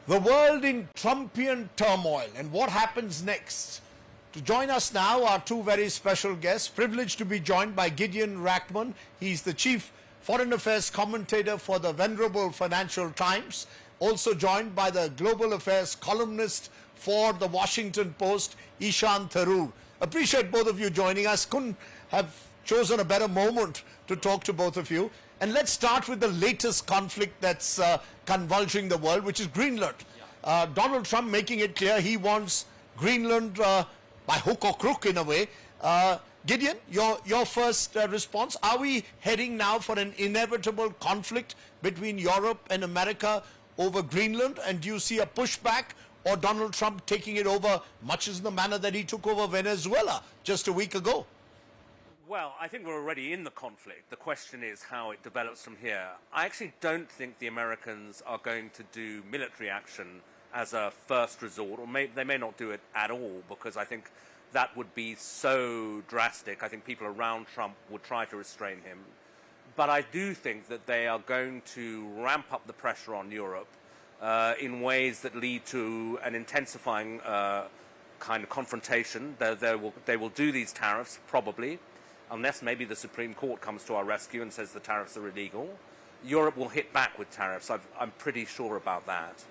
The world in Trumpian turmoil and what happens next. To join us now are two very special guests. Privileged to be joined by Gideon Rachman. He's the chief foreign affairs commentator for the venerable Financial Times. Also joined by the global affairs columnist for the Washington Post, Ishan Tharoor. Appreciate both of you joining us. Couldn't have chosen a better moment to talk to both of you. And let's start with the latest conflict that's convulsing the world, which is Greenland. Donald Trump making it clear he wants Greenland by hook or crook in a way. Gideon, your first response. Are we heading now for an inevitable conflict between Europe and America over Greenland? And do you see a pushback or Donald Trump taking it over much in the manner that he took over Venezuela just a week ago? Well, I think we're already in the conflict. The question is how it develops from here. I actually don't think the Americans are going to do military action as a first resort, or they may not do it at all, because I think that would be so drastic. I think people around Trump would try to restrain him. But I do think that they are going to ramp up the pressure on Europe in ways that lead to an intensifying kind of confrontation. They will do these tariffs, probably, unless maybe the Supreme Court comes to our rescue and says the tariffs are illegal. Europe will hit back with tariffs. I'm pretty sure about that.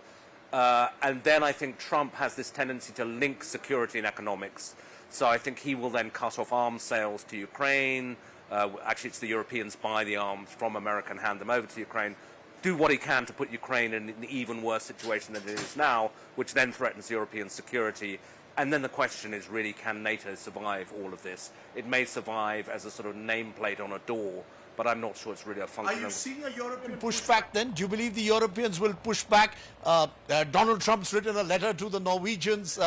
And then I think Trump has this tendency to link security and economics. So I think he will then cut off arms sales to Ukraine. Actually, it's the Europeans buy the arms from America and hand them over to Ukraine. Do what he can to put Ukraine in an even worse situation than it is now, which then threatens European security. And then the question is really, can NATO survive all of this? It may survive as a sort of nameplate on a door, but I'm not sure it's really a functional... Are you seeing a European pushback then? Do you believe the Europeans will push back? Donald Trump's written a letter to the Norwegians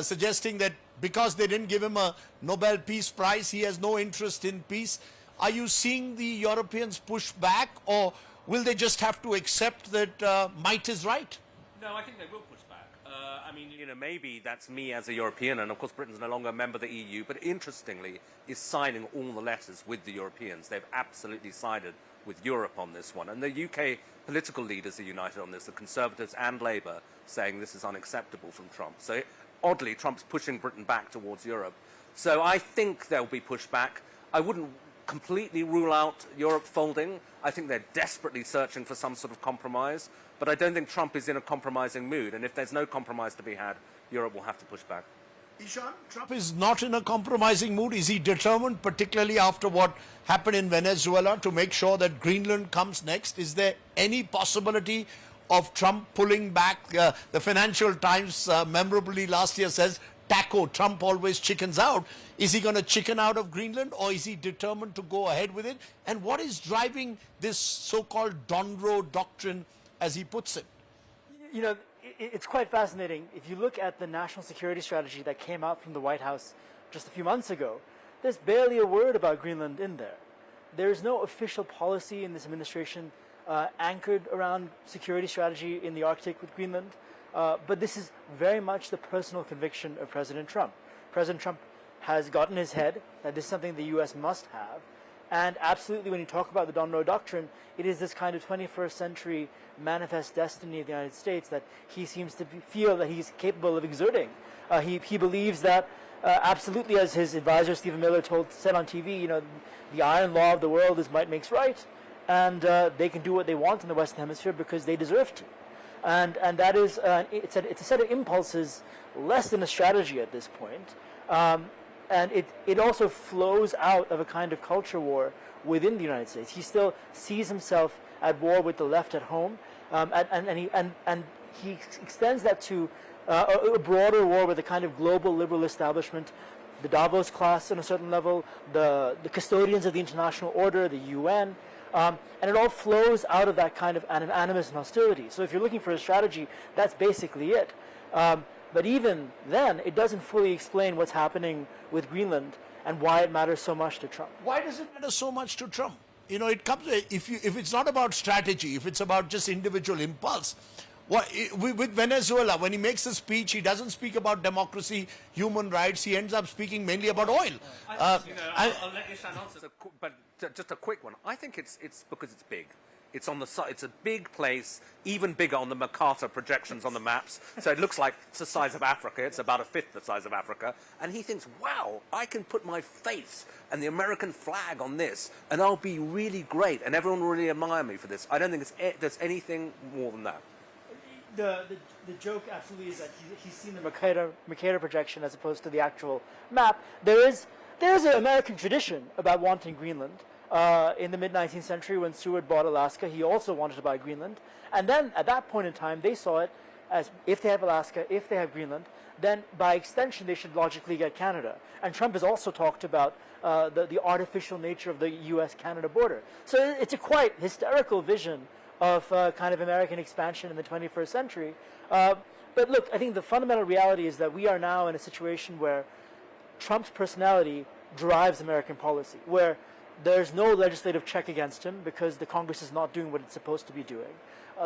suggesting that because they didn't give him a Nobel Peace Prize, he has no interest in peace. Are you seeing the Europeans push back, or will they just have to accept that might is right? No, I think they will push back. I mean, maybe that's me as a European, and of course Britain's no longer a member of the EU, but interestingly is signing all the letters with the Europeans. They've absolutely sided with Europe on this one. And the UK political leaders are united on this, the Conservatives and Labour, saying this is unacceptable from Trump. So oddly, Trump's pushing Britain back towards Europe. So I think there'll be pushback. I wouldn't completely rule out Europe folding. I think they're desperately searching for some sort of compromise, but I don't think Trump is in a compromising mood, and if there's no compromise to be had, Europe will have to push back. Ishan, Trump is not in a compromising mood. Is he determined, particularly after what happened in Venezuela, to make sure that Greenland comes next? Is there any possibility of Trump pulling back? The Financial Times memorably last year says, Taco, Trump always chickens out. Is he going to chicken out of Greenland, or is he determined to go ahead with it? And what is driving this so-called Donro Doctrine, as he puts it? You know, it's quite fascinating. If you look at the national security strategy that came out from the White House just a few months ago, there's barely a word about Greenland in there. There's no official policy in this administration anchored around security strategy in the Arctic with Greenland. But this is very much the personal conviction of President Trump. President Trump has gotten his head that this is something the U.S. must have. And absolutely, when you talk about the Donro Doctrine, it is this kind of 21st century manifest destiny of the United States that he seems to feel that he's capable of exerting. He believes that, absolutely, as his advisor Stephen Miller said on TV, the iron law of the world is might makes right, and they can do what they want in the Western Hemisphere because they deserve to. And that is, it's a set of impulses less than a strategy at this point. And it also flows out of a kind of culture war within the United States. He still sees himself at war with the left at home, and he extends that to a broader war with a kind of global liberal establishment, the Davos class on a certain level, the custodians of the international order, the UN, and it all flows out of that kind of animus and hostility. So if you're looking for a strategy, that's basically it. But even then, it doesn't fully explain what's happening with Greenland and why it matters so much to Trump. Why does it matter so much to Trump? It comes if it's not about strategy, if it's about just individual impulse. With Venezuela, when he makes a speech, he doesn't speak about democracy, human rights. He ends up speaking mainly about oil. I'll let Ishan answer, but just a quick one. I think it's because it's big. It's on the side. It's a big place, even bigger on the carte projections on the maps. So it looks like it's the size of Africa. It's about a fifth the size of Africa. And he thinks, wow, I can put my face and the American flag on this, and I'll be really great, and everyone will really admire me for this. I don't think there's anything more than that. The joke absolutely is that he's seen the Mercator projection as opposed to the actual map. There's an American tradition about wanting Greenland. In the mid-19th century, when Seward bought Alaska, he also wanted to buy Greenland. And then, at that point in time, they saw it as if they have Alaska, if they have Greenland, then by extension they should logically get Canada. And Trump has also talked about the artificial nature of the U.S.-Canada border. So it's a quite hysterical vision of kind of American expansion in the 21st century. But look, I think the fundamental reality is that we are now in a situation where Trump's personality drives American policy, where there's no legislative check against him because the Congress is not doing what it's supposed to be doing.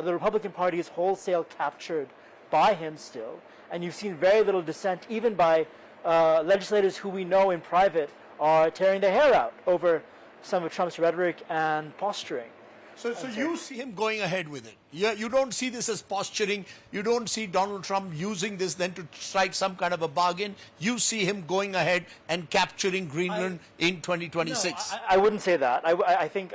The Republican Party is wholesale captured by him still, and you've seen very little dissent, even by legislators who we know in private are tearing their hair out over some of Trump's rhetoric and posturing. So you see him going ahead with it. You don't see this as posturing. You don't see Donald Trump using this then to strike some kind of a bargain. You see him going ahead and capturing Greenland in 2026. No, I wouldn't say that. I think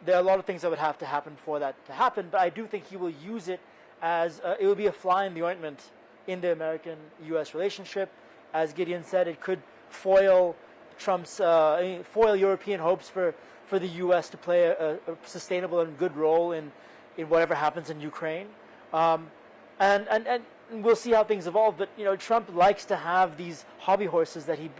there are a lot of things that would have to happen for that to happen, but I do think he will use it as it will be a fly in the ointment in the American-U.S. relationship. As Gideon said, it could foil foil European hopes for the U.S. to play a sustainable and good role in whatever happens in Ukraine. And we'll see how things evolve. But, Trump likes to have these hobby horses that he,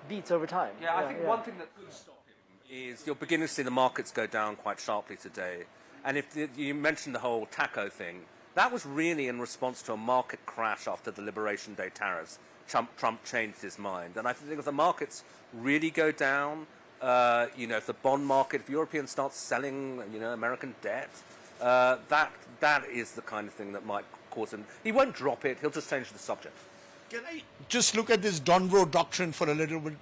beats over time. Yeah, I think one thing that could stop him is you're beginning to see the markets go down quite sharply today. And if you mentioned the whole taco thing, that was really in response to a market crash after the Liberation Day tariffs. Trump changed his mind. And I think if the markets really go down, if the bond market, if Europeans start selling, American debt, that is the kind of thing that might cause him. He won't drop it. He'll just change the subject. Can I just look at this Donro Doctrine for a little bit,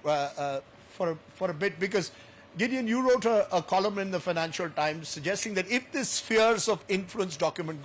for a bit, because Gideon, you wrote a column in the Financial Times suggesting that if this spheres of influence argument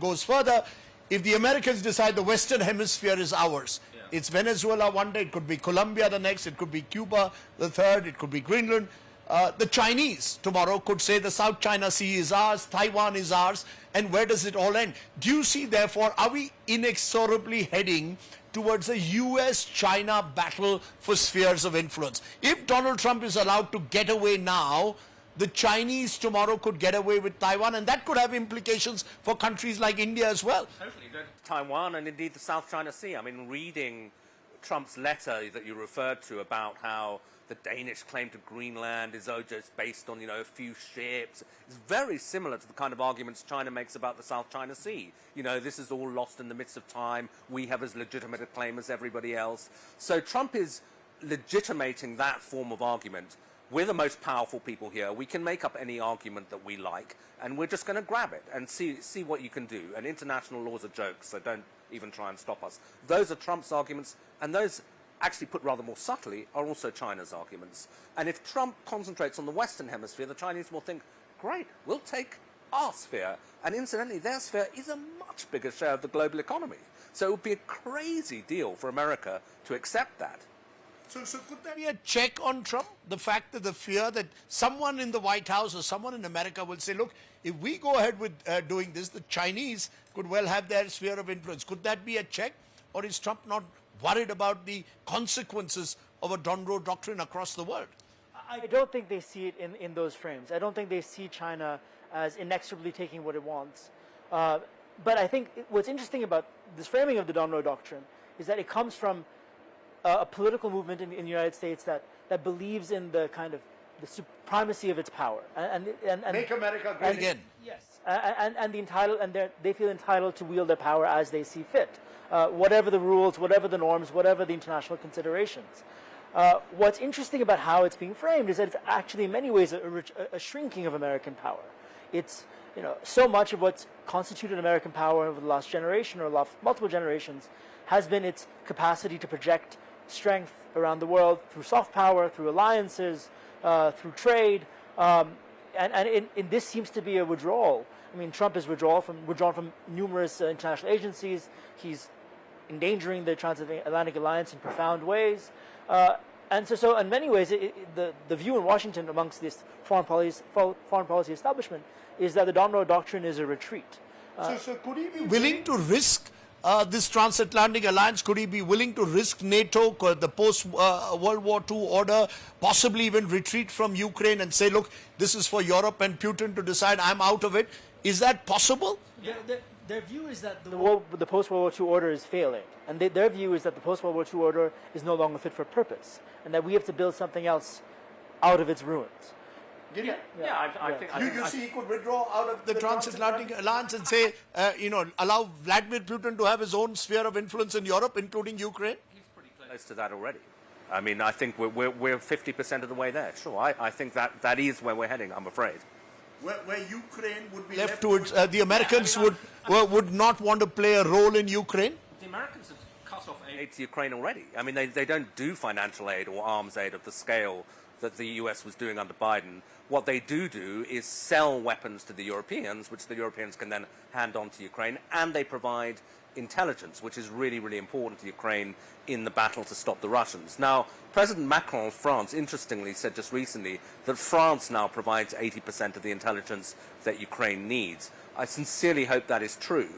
goes further, if the Americans decide the Western Hemisphere is ours, it's Venezuela one day, it could be Colombia the next, it could be Cuba the third, it could be Greenland. The Chinese tomorrow could say the South China Sea is ours, Taiwan is ours, and where does it all end? Do you see, therefore, are we inexorably heading towards a US-China battle for spheres of influence? If Donald Trump is allowed to get away now, the Chinese tomorrow could get away with Taiwan, and that could have implications for countries like India as well. Totally. Taiwan and indeed the South China Sea. I mean, reading Trump's letter that you referred to about how the Danish claim to Greenland is just based on, a few ships. It's very similar to the kind of arguments China makes about the South China Sea. This is all lost in the midst of time. We have as legitimate a claim as everybody else. So Trump is legitimating that form of argument. We're the most powerful people here. We can make up any argument that we like, and we're just going to grab it and see what you can do. And international laws are jokes, so don't even try and stop us. Those are Trump's arguments, and those, actually put rather more subtly, are also China's arguments. And if Trump concentrates on the Western Hemisphere, the Chinese will think, great, we'll take our sphere. And incidentally, their sphere is a much bigger share of the global economy. So it would be a crazy deal for America to accept that. So could there be a check on Trump? The fact that the fear that someone in the White House or someone in America will say, look, if we go ahead with doing this, the Chinese could well have their sphere of influence. Could that be a check? Or is Trump not worried about the consequences of a Donro Doctrine across the world? I don't think they see it in those frames. I don't think they see China as inexorably taking what it wants. But I think what's interesting about this framing of the Donro Doctrine is that it comes from a political movement in the United States that believes in the kind of the supremacy of its power and make America great again. Yes, and they feel entitled to wield their power as they see fit, whatever the rules, whatever the norms, whatever the international considerations. What's interesting about how it's being framed is that it's actually in many ways a shrinking of American power. It's so much of what's constituted American power over the last generation or multiple generations has been its capacity to project strength around the world through soft power, through alliances, through trade. and this seems to be a withdrawal. I mean, Trump is withdrawn from numerous international agencies. He's endangering the transatlantic alliance in profound ways. And so in many ways, the view in Washington amongst this foreign policy establishment is that the Donro Doctrine is a retreat. So could he be willing to risk this transatlantic alliance? Could he be willing to risk NATO, the post-World War II order, possibly even retreat from Ukraine and say, look, this is for Europe and Putin to decide, I'm out of it? Is that possible? Yeah, their view is that the post-World War II order is failing. And their view is that the post-World War II order is no longer fit for purpose. And that we have to build something else out of its ruins. I think You see, he could withdraw out of the transatlantic alliance and say, allow Vladimir Putin to have his own sphere of influence in Europe, including Ukraine? he's pretty close to that already. I mean, I think we're 50% of the way there. Sure, I think that is where we're heading, I'm afraid. Where Ukraine would be left to its, the Americans would not want to play a role in Ukraine? The Americans have cut off aid to Ukraine already. I mean, they don't do financial aid or arms aid of the scale that the US was doing under Biden. What they do is sell weapons to the Europeans, which the Europeans can then hand on to Ukraine, and they provide intelligence, which is really, really important to Ukraine in the battle to stop the Russians. Now, President Macron of France, interestingly, said just recently that France now provides 80% of the intelligence that Ukraine needs. I sincerely hope that is true,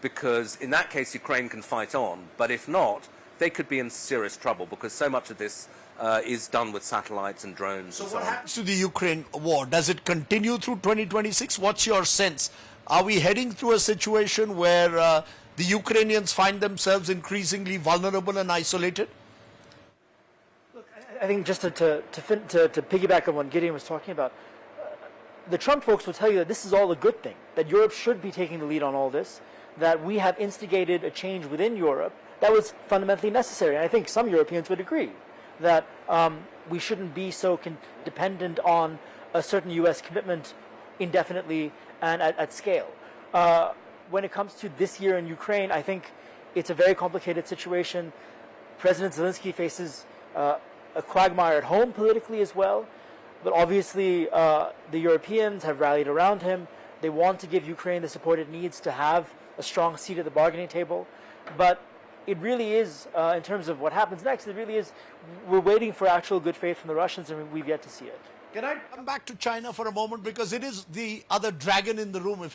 because in that case, Ukraine can fight on. But if not, they could be in serious trouble, because so much of this is done with satellites and drones. So and what so on. happens to the Ukraine war? Does it continue through 2026? What's your sense? Are we heading through a situation where the Ukrainians find themselves increasingly vulnerable and isolated? Look, I think just to piggyback on what Gideon was talking about, the Trump folks will tell you that this is all a good thing, that Europe should be taking the lead on all this, that we have instigated a change within Europe that was fundamentally necessary. And I think some Europeans would agree that we shouldn't be so dependent on a certain U.S. commitment indefinitely and at scale. When it comes to this year in Ukraine, I think it's a very complicated situation. President Zelensky faces a quagmire at home politically as well. But obviously, the Europeans have rallied around him. They want to give Ukraine the support it needs to have a strong seat at the bargaining table. But it really is, in terms of what happens next, it really is, we're waiting for actual good faith from the Russians, and we've yet to see it. Can I come back to China for a moment? Because it is the other dragon in the room.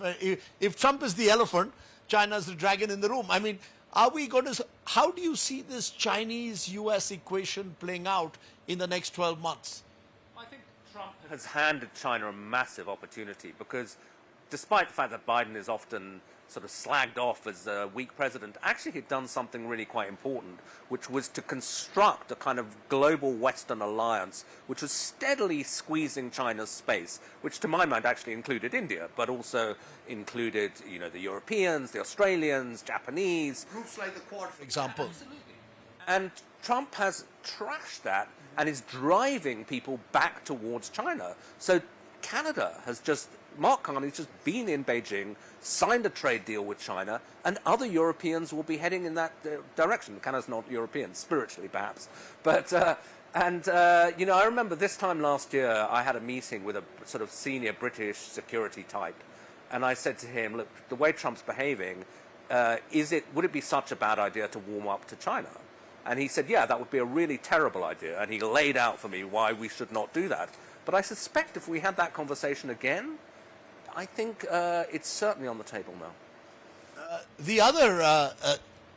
If Trump is the elephant, China is the dragon in the room. I mean, how do you see this Chinese-US equation playing out in the next 12 months? I think Trump has handed China a massive opportunity, because despite the fact that Biden is often sort of slagged off as a weak president, actually he'd done something really quite important, which was to construct a kind of global Western alliance, which was steadily squeezing China's space, which to my mind actually included India, but also included, the Europeans, the Australians, Japanese. Groups like the Quad, for example. Absolutely. And Trump has trashed that and is driving people back towards China. So Canada Mark Carney's just been in Beijing, signed a trade deal with China, and other Europeans will be heading in that direction. Canada's not European, spiritually perhaps. But, I remember this time last year, I had a meeting with a sort of senior British security type, and I said to him, look, the way Trump's behaving, would it be such a bad idea to warm up to China? And he said, yeah, that would be a really terrible idea. And he laid out for me why we should not do that. But I suspect if we had that conversation again, I think it's certainly on the table now. The other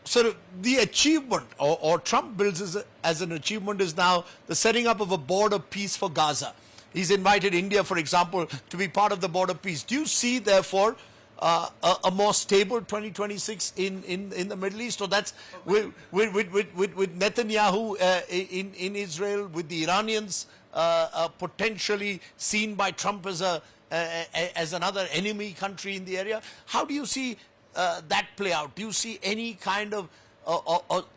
sort of the achievement, or Trump builds as an achievement, is now the setting up of a board of peace for Gaza. He's invited India, for example, to be part of the board of peace. Do you see, therefore, a more stable 2026 in the Middle East, or that's with Netanyahu in Israel, with the Iranians potentially seen by Trump as another enemy country in the area? How do you see that play out? Do you see any kind of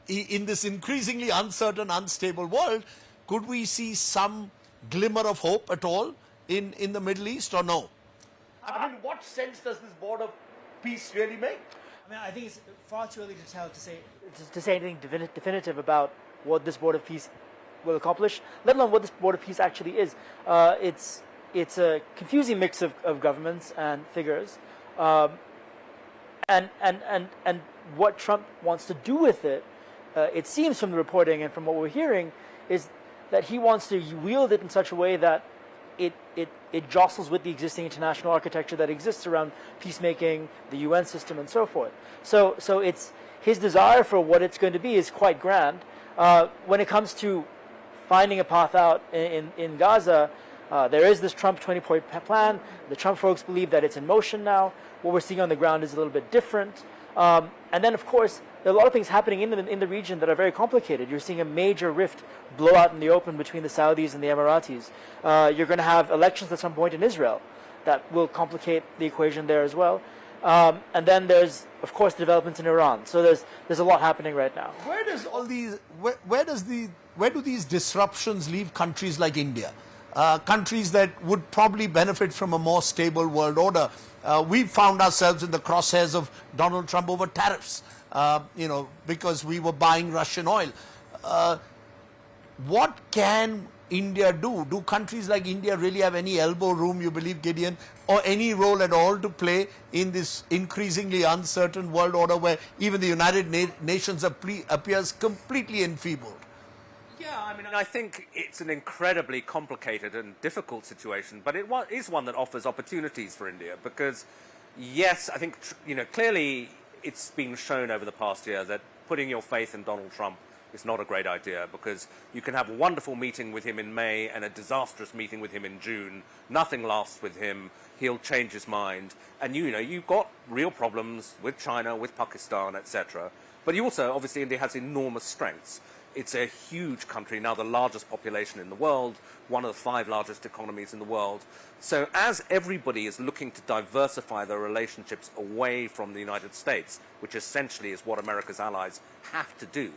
in this increasingly uncertain, unstable world, could we see some glimmer of hope at all in the Middle East, or no? I mean, what sense does this board of peace really make? I mean, I think it's far too early to tell to say anything definitive about what this board of peace will accomplish, let alone what this board of peace actually is. it's a confusing mix of governments and figures, and what Trump wants to do with it, it seems from the reporting and from what we're hearing, is that he wants to wield it in such a way that it jostles with the existing international architecture that exists around peacemaking, the UN system, and so forth. So it's his desire for what it's going to be is quite grand. When it comes to finding a path out in Gaza, there is this Trump 20-point plan. The Trump folks believe that it's in motion now. What we're seeing on the ground is a little bit different. And then, of course, there are a lot of things happening in the region that are very complicated. You're seeing a major rift blow out in the open between the Saudis and the Emiratis. You're going to have elections at some point in Israel that will complicate the equation there as well. And then there's, of course, developments in Iran. So there's a lot happening right now. Where does all these where do these disruptions leave countries like India? Countries that would probably benefit from a more stable world order. We found ourselves in the crosshairs of Donald Trump over tariffs, because we were buying Russian oil. What can India do? Do countries like India really have any elbow room, you believe, Gideon, or any role at all to play in this increasingly uncertain world order where even the United Nations appears completely enfeebled? Yeah, I mean, I think it's an incredibly complicated and difficult situation, but it is one that offers opportunities for India because, yes, I think, clearly it's been shown over the past year that putting your faith in Donald Trump is not a great idea because you can have a wonderful meeting with him in May and a disastrous meeting with him in June. Nothing lasts with him. He'll change his mind. And, you've got real problems with China, with Pakistan, etc. But obviously, India has enormous strengths. It's a huge country, now the largest population in the world, one of the 5 largest economies in the world. So as everybody is looking to diversify their relationships away from the United States, which essentially is what America's allies have to do,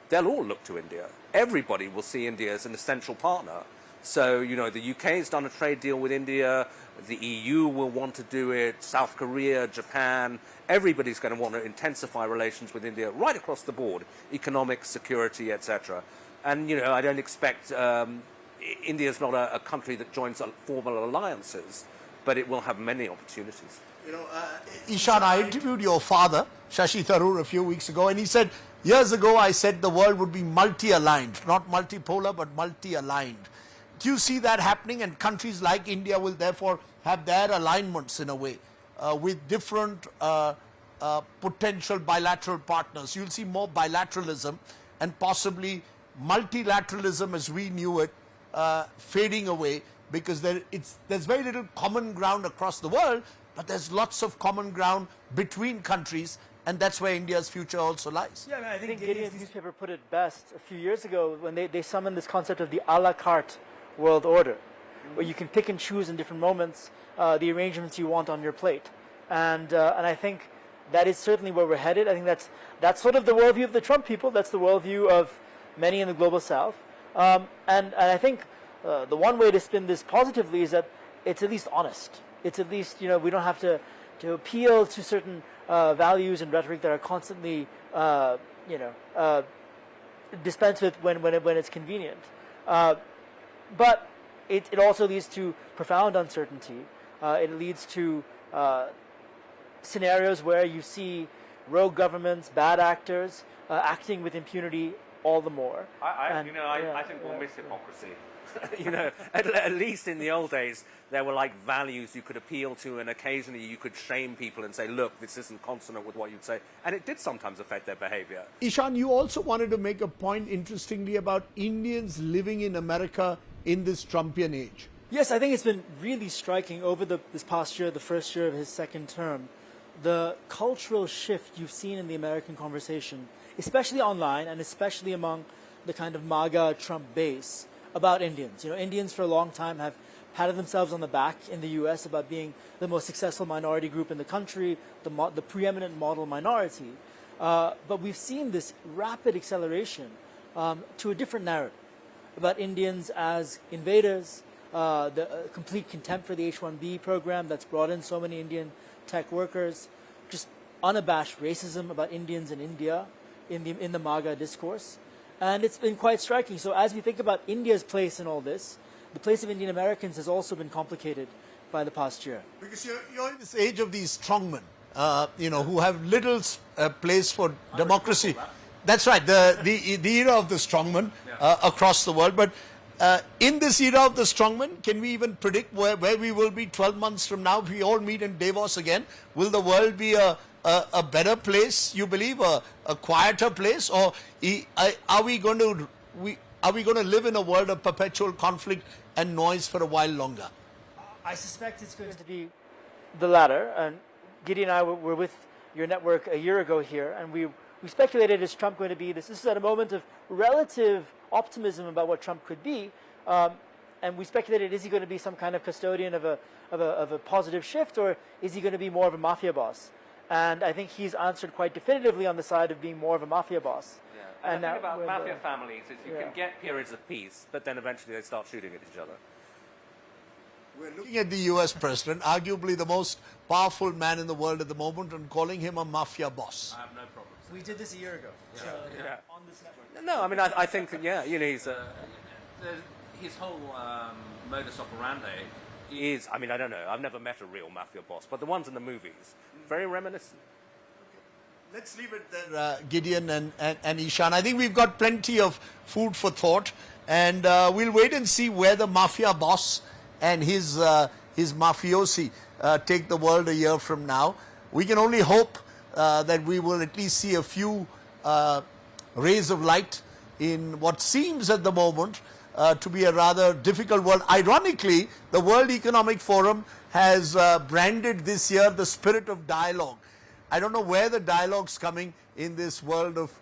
they'll all look to India. Everybody will see India as an essential partner. So, the UK has done a trade deal with India, the EU will want to do it, South Korea, Japan, everybody's going to want to intensify relations with India right across the board, economic, security, etc. And, I don't expect, India's not a country that joins formal alliances, but it will have many opportunities. Ishan, I interviewed your father, Shashi Tharoor, a few weeks ago, and he said, years ago I said the world would be multi-aligned, not multipolar, but multi-aligned. Do you see that happening? And countries like India will therefore have their alignments in a way with different potential bilateral partners. You'll see more bilateralism and possibly multilateralism as we knew it fading away because there's very little common ground across the world, but there's lots of common ground between countries, and that's where India's future also lies. Yeah, I think Gideon's newspaper put it best a few years ago when they summoned this concept of the a la carte world order, where you can pick and choose in different moments the arrangements you want on your plate, and I think that is certainly where we're headed. I think that's sort of the worldview of the Trump people. That's the worldview of many in the global South, and I think the one way to spin this positively is that it's at least honest. It's at least we don't have to appeal to certain values and rhetoric that are constantly dispensed with when it's convenient. But it also leads to profound uncertainty. It leads to scenarios where you see rogue governments, bad actors acting with impunity all the more. I think we'll miss hypocrisy. At least in the old days, there were like values you could appeal to, and occasionally you could shame people and say, look, this isn't consonant with what you'd say. And it did sometimes affect their behavior. Ishan, you also wanted to make a point, interestingly, about Indians living in America in this Trumpian age. Yes, I think it's been really striking over this past year, the first year of his second term, the cultural shift you've seen in the American conversation, especially online and especially among the kind of MAGA Trump base, about Indians. Indians for a long time have patted themselves on the back in the U.S. about being the most successful minority group in the country, the preeminent model minority. But we've seen this rapid acceleration to a different narrative about Indians as invaders, the complete contempt for the H-1B program that's brought in so many Indian tech workers, just unabashed racism about Indians in India in the MAGA discourse. And it's been quite striking. So as we think about India's place in all this, the place of Indian Americans has also been complicated by the past year. Because you're in this age of these strongmen, who have little place for democracy. That's right, the era of the strongman across the world. But in this era of the strongman, can we even predict where we will be 12 months from now if we all meet in Davos again? Will the world be a better place, you believe, a quieter place, or are we going to live in a world of perpetual conflict and noise for a while longer? I suspect it's going to be the latter. And Gideon and I were with your network a year ago here, and we speculated, is Trump going to be this? This is at a moment of relative optimism about what Trump could be, and we speculated, is he going to be some kind of custodian of a positive shift, or is he going to be more of a mafia boss? And I think he's answered quite definitively on the side of being more of a mafia boss. Yeah. And the thing about mafia families is you can get periods of peace, but then eventually they start shooting at each other. We're looking at the US president, arguably the most powerful man in the world at the moment, and calling him a mafia boss. I have no problem. We did this a year ago. On this network. No, I mean, I think that, he's his whole modus operandi is, I mean, I don't know, I've never met a real mafia boss, but the ones in the movies, very reminiscent. Let's leave it there, Gideon and Ishan. I think we've got plenty of food for thought, and we'll wait and see where the mafia boss and his mafiosi take the world a year from now. We can only hope that we will at least see a few rays of light in what seems at the moment to be a rather difficult world. Ironically, the World Economic Forum has branded this year the spirit of dialogue. I don't know where the dialogue's coming in this world of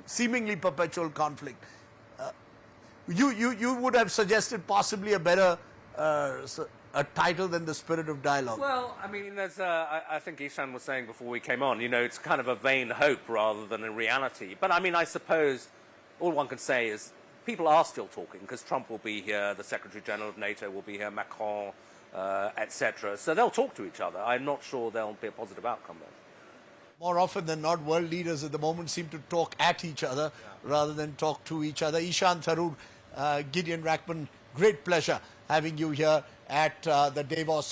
seemingly perpetual conflict. You would have suggested possibly a better a title than the spirit of dialogue. Well, I mean, there's, I think Ishan was saying before we came on, it's kind of a vain hope rather than a reality. But I mean, I suppose all one can say is people are still talking because Trump will be here, the Secretary General of NATO will be here, Macron, etc. So they'll talk to each other. I'm not sure there'll be a positive outcome there. More often than not, world leaders at the moment seem to talk at each other rather than talk to each other. Ishan, Tharoor, Gideon Rachman, great pleasure having you here at the Davos